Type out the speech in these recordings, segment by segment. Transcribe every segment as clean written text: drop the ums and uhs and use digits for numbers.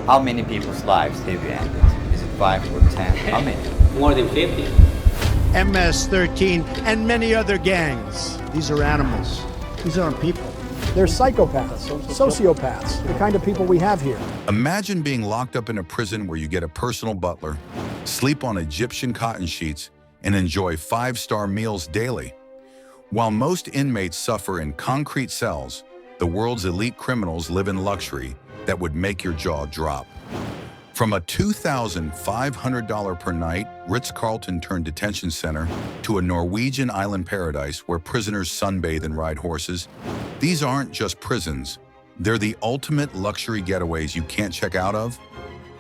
How many people's lives have you ended? Is it 5 or 10? How many? More than 50. MS-13 and many other gangs. These are animals. These aren't people. They're psychopaths, sociopaths, the kind of people we have here. Imagine being locked up in a prison where you get a personal butler, sleep on Egyptian cotton sheets, and enjoy 5-star meals daily. While most inmates suffer in concrete cells, the world's elite criminals live in luxury that would make your jaw drop. From a $2,500 per night Ritz Carlton turned detention center to a Norwegian island paradise where prisoners sunbathe and ride horses, these aren't just prisons. They're the ultimate luxury getaways you can't check out of.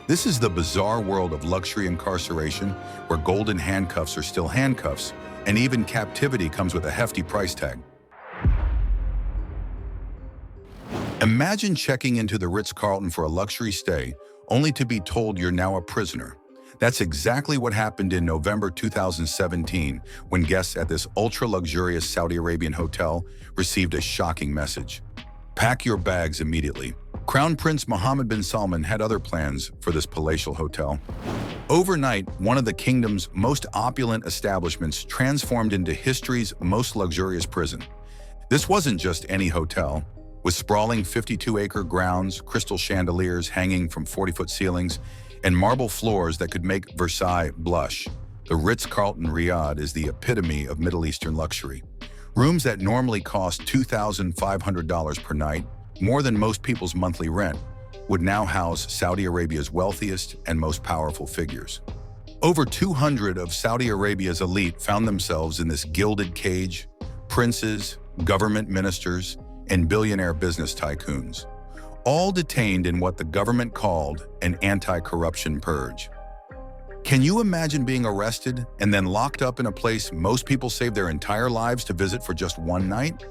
This is the bizarre world of luxury incarceration where golden handcuffs are still handcuffs, and even captivity comes with a hefty price tag. Imagine checking into the Ritz Carlton for a luxury stay, only to be told you're now a prisoner. That's exactly what happened in November 2017 when guests at this ultra-luxurious Saudi Arabian hotel received a shocking message. Pack your bags immediately. Crown Prince Mohammed bin Salman had other plans for this palatial hotel. Overnight, one of the kingdom's most opulent establishments transformed into history's most luxurious prison. This wasn't just any hotel. With sprawling 52-acre grounds, crystal chandeliers hanging from 40-foot ceilings, and marble floors that could make Versailles blush, the Ritz Carlton Riyadh is the epitome of Middle Eastern luxury. Rooms that normally cost $2,500 per night, more than most people's monthly rent, would now house Saudi Arabia's wealthiest and most powerful figures. Over 200 of Saudi Arabia's elite found themselves in this gilded cage: princes, government ministers, and billionaire business tycoons, all detained in what the government called an anti-corruption purge. Can you imagine being arrested and then locked up in a place most people save their entire lives to visit for just one night?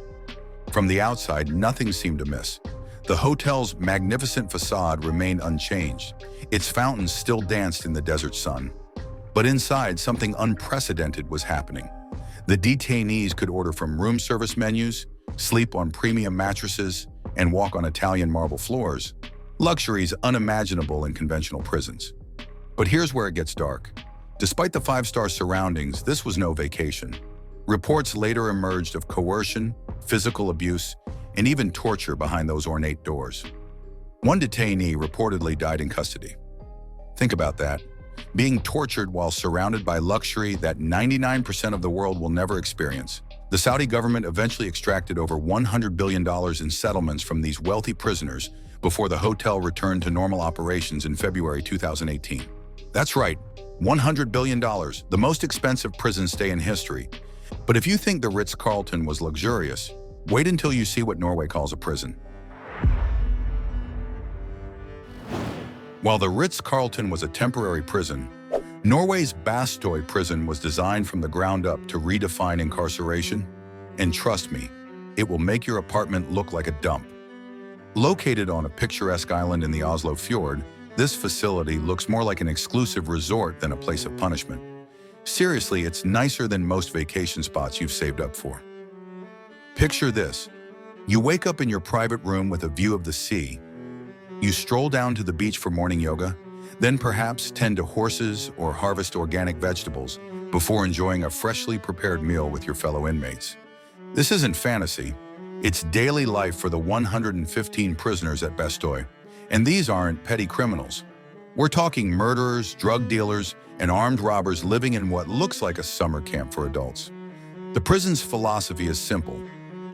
From the outside, nothing seemed amiss. The hotel's magnificent facade remained unchanged. Its fountains still danced in the desert sun. But inside, something unprecedented was happening. The detainees could order from room service menus, sleep on premium mattresses, and walk on Italian marble floors, luxuries unimaginable in conventional prisons. But here's where it gets dark. Despite the 5-star surroundings, this was no vacation. Reports later emerged of coercion, physical abuse, and even torture behind those ornate doors. One detainee reportedly died in custody. Think about that. Being tortured while surrounded by luxury that 99% of the world will never experience. The Saudi government eventually extracted over $100 billion in settlements from these wealthy prisoners before the hotel returned to normal operations in February 2018. That's right, $100 billion, the most expensive prison stay in history. But if you think the Ritz Carlton was luxurious, wait until you see what Norway calls a prison. While the Ritz Carlton was a temporary prison, Norway's Bastoy Prison was designed from the ground up to redefine incarceration. And trust me, it will make your apartment look like a dump. Located on a picturesque island in the Oslo Fjord, this facility looks more like an exclusive resort than a place of punishment. Seriously, it's nicer than most vacation spots you've saved up for. Picture this. You wake up in your private room with a view of the sea. You stroll down to the beach for morning yoga, then perhaps tend to horses or harvest organic vegetables before enjoying a freshly prepared meal with your fellow inmates. This isn't fantasy. It's daily life for the 115 prisoners at Bastoy. And these aren't petty criminals. We're talking murderers, drug dealers, and armed robbers living in what looks like a summer camp for adults. The prison's philosophy is simple: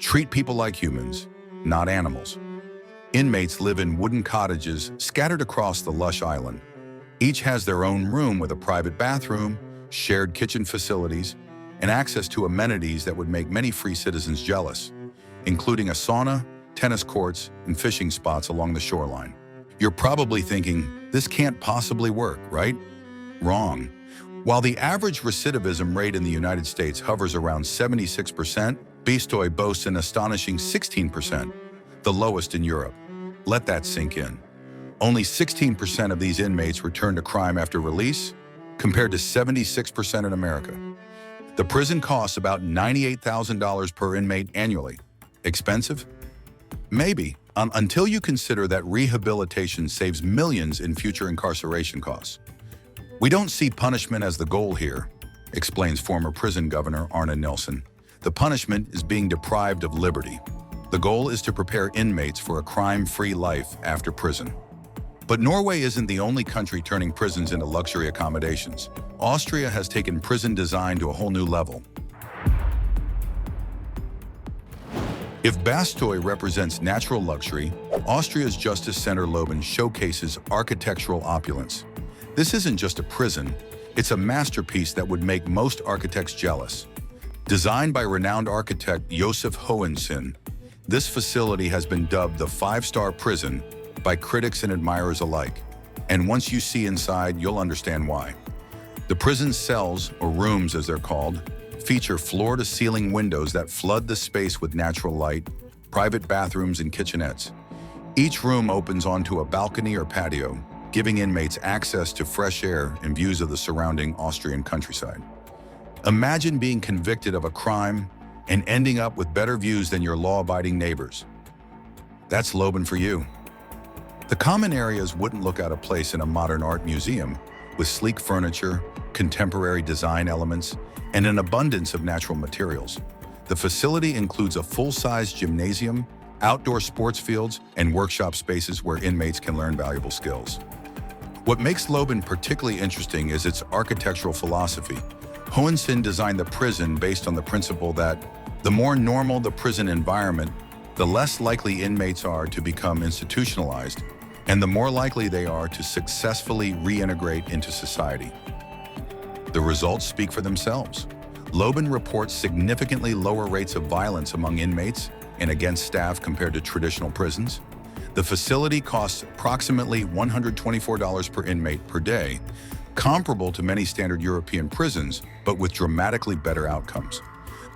treat people like humans, not animals. Inmates live in wooden cottages scattered across the lush island. Each has their own room with a private bathroom, shared kitchen facilities, and access to amenities that would make many free citizens jealous, including a sauna, tennis courts, and fishing spots along the shoreline. You're probably thinking, this can't possibly work, right? Wrong. While the average recidivism rate in the United States hovers around 76%, Bastoy boasts an astonishing 16%, the lowest in Europe. Let that sink in. Only 16% of these inmates return to crime after release, compared to 76% in America. The prison costs about $98,000 per inmate annually. Expensive? Maybe, until you consider that rehabilitation saves millions in future incarceration costs. We don't see punishment as the goal here, explains former prison governor Arne Nilsen. The punishment is being deprived of liberty. The goal is to prepare inmates for a crime-free life after prison. But Norway isn't the only country turning prisons into luxury accommodations. Austria has taken prison design to a whole new level. If Bastoy represents natural luxury, Austria's Justice Center Leoben showcases architectural opulence. This isn't just a prison, it's a masterpiece that would make most architects jealous. Designed by renowned architect Josef Hohensen, this facility has been dubbed the five-star prison by critics and admirers alike. And once you see inside, you'll understand why. The prison cells, or rooms as they're called, feature floor-to-ceiling windows that flood the space with natural light, private bathrooms and kitchenettes. Each room opens onto a balcony or patio, giving inmates access to fresh air and views of the surrounding Austrian countryside. Imagine being convicted of a crime and ending up with better views than your law-abiding neighbors. That's Leoben for you. The common areas wouldn't look out of place in a modern art museum, with sleek furniture, contemporary design elements, and an abundance of natural materials. The facility includes a full-size gymnasium, outdoor sports fields, and workshop spaces where inmates can learn valuable skills. What makes Leoben particularly interesting is its architectural philosophy. Hohensen designed the prison based on the principle that the more normal the prison environment, the less likely inmates are to become institutionalized, and the more likely they are to successfully reintegrate into society. The results speak for themselves. Leoben reports significantly lower rates of violence among inmates and against staff compared to traditional prisons. The facility costs approximately $124 per inmate per day, comparable to many standard European prisons, but with dramatically better outcomes.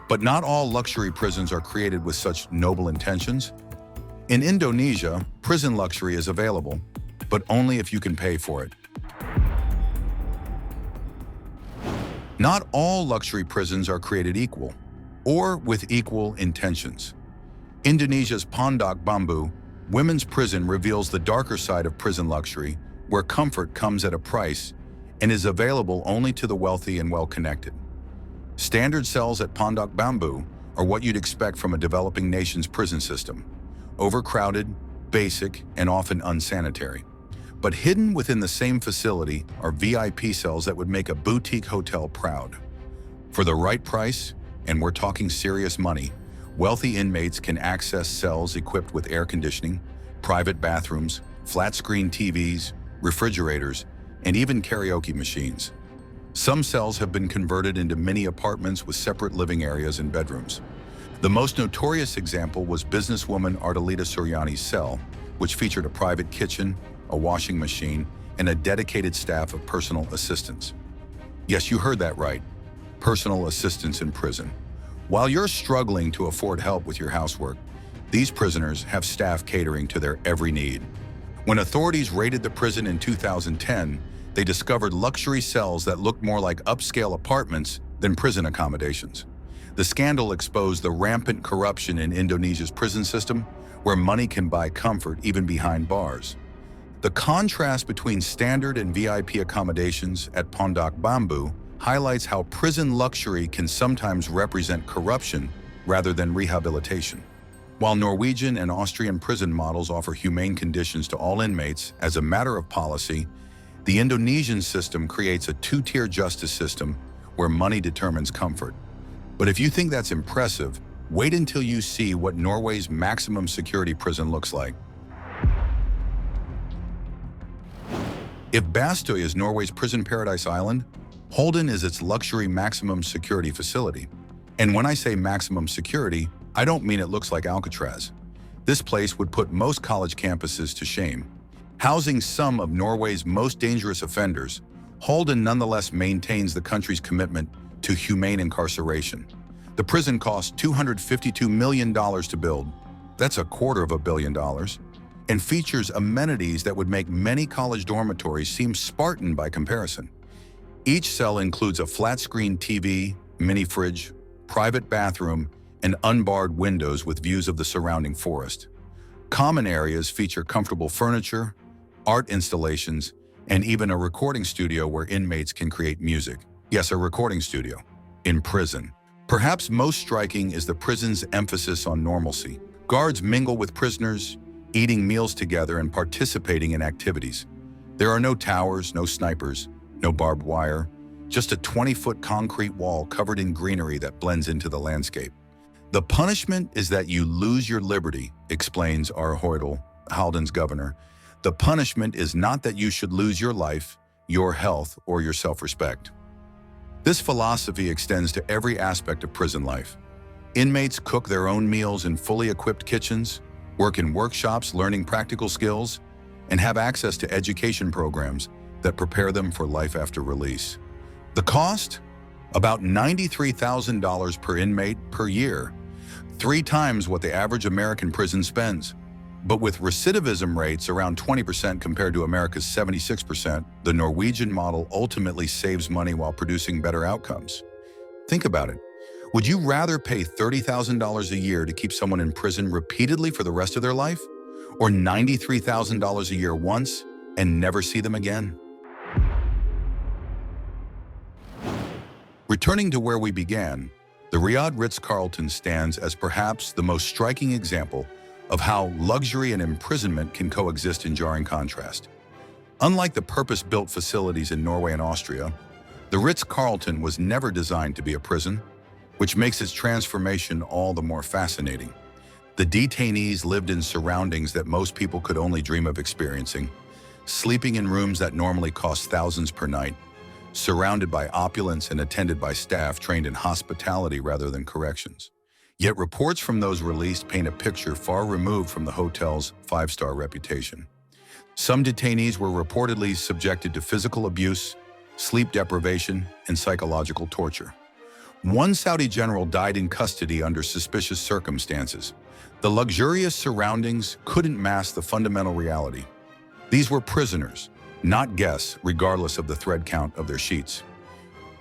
But not all luxury prisons are created with such noble intentions. In Indonesia, prison luxury is available, but only if you can pay for it. Not all luxury prisons are created equal, or with equal intentions. Indonesia's Pondok Bamboo women's prison reveals the darker side of prison luxury, where comfort comes at a price and is available only to the wealthy and well-connected. Standard cells at Pondok Bamboo are what you'd expect from a developing nation's prison system: overcrowded, basic, and often unsanitary. But hidden within the same facility are VIP cells that would make a boutique hotel proud. For the right price, and we're talking serious money, wealthy inmates can access cells equipped with air conditioning, private bathrooms, flat-screen TVs, refrigerators, and even karaoke machines. Some cells have been converted into mini apartments with separate living areas and bedrooms. The most notorious example was businesswoman Ardalita Suryani's cell, which featured a private kitchen, a washing machine, and a dedicated staff of personal assistants. Yes, you heard that right. Personal assistants in prison. While you're struggling to afford help with your housework, these prisoners have staff catering to their every need. When authorities raided the prison in 2010, they discovered luxury cells that looked more like upscale apartments than prison accommodations. The scandal exposed the rampant corruption in Indonesia's prison system, where money can buy comfort even behind bars. The contrast between standard and VIP accommodations at Pondok Bamboo highlights how prison luxury can sometimes represent corruption rather than rehabilitation. While Norwegian and Austrian prison models offer humane conditions to all inmates as a matter of policy, the Indonesian system creates a two-tier justice system where money determines comfort. But if you think that's impressive, wait until you see what Norway's maximum security prison looks like. If Bastoy is Norway's prison paradise island, Halden is its luxury maximum security facility. And when I say maximum security, I don't mean it looks like Alcatraz. This place would put most college campuses to shame. Housing some of Norway's most dangerous offenders, Halden nonetheless maintains the country's commitment to humane incarceration. The prison cost $252 million to build. That's $250 million. And features amenities that would make many college dormitories seem Spartan by comparison. Each cell includes a flat-screen TV, mini fridge, private bathroom, and unbarred windows with views of the surrounding forest. Common areas feature comfortable furniture, art installations, and even a recording studio where inmates can create music. Yes, a recording studio. In prison. Perhaps most striking is the prison's emphasis on normalcy. Guards mingle with prisoners, eating meals together and participating in activities. There are no towers, no snipers, no barbed wire, just a 20-foot concrete wall covered in greenery that blends into the landscape. The punishment is that you lose your liberty, explains R. Hoidel, Halden's governor. The punishment is not that you should lose your life, your health, or your self-respect. This philosophy extends to every aspect of prison life. Inmates cook their own meals in fully equipped kitchens, work in workshops learning practical skills, and have access to education programs that prepare them for life after release. The cost? About $93,000 per inmate per year, 3 times what the average American prison spends. But with recidivism rates around 20% compared to America's 76%, the Norwegian model ultimately saves money while producing better outcomes. Think about it. Would you rather pay $30,000 a year to keep someone in prison repeatedly for the rest of their life? Or $93,000 a year once and never see them again? Returning to where we began, the Riyadh Ritz Carlton stands as perhaps the most striking example of how luxury and imprisonment can coexist in jarring contrast. Unlike the purpose-built facilities in Norway and Austria, the Ritz Carlton was never designed to be a prison, which makes its transformation all the more fascinating. The detainees lived in surroundings that most people could only dream of experiencing, sleeping in rooms that normally cost thousands per night, surrounded by opulence and attended by staff trained in hospitality rather than corrections. Yet reports from those released paint a picture far removed from the hotel's 5-star reputation. Some detainees were reportedly subjected to physical abuse, sleep deprivation, and psychological torture. One Saudi general died in custody under suspicious circumstances. The luxurious surroundings couldn't mask the fundamental reality. These were prisoners, not guests, regardless of the thread count of their sheets.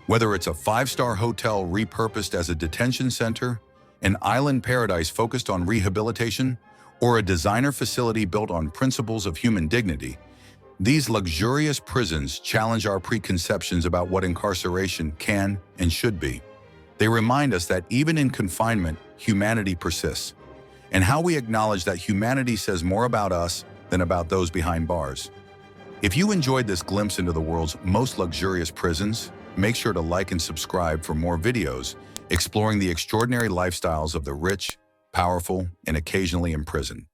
Whether it's a 5-star hotel repurposed as a detention center, an island paradise focused on rehabilitation, or a designer facility built on principles of human dignity, these luxurious prisons challenge our preconceptions about what incarceration can and should be. They remind us that even in confinement, humanity persists, and how we acknowledge that humanity says more about us than about those behind bars. If you enjoyed this glimpse into the world's most luxurious prisons, make sure to like and subscribe for more videos exploring the extraordinary lifestyles of the rich, powerful, and occasionally imprisoned.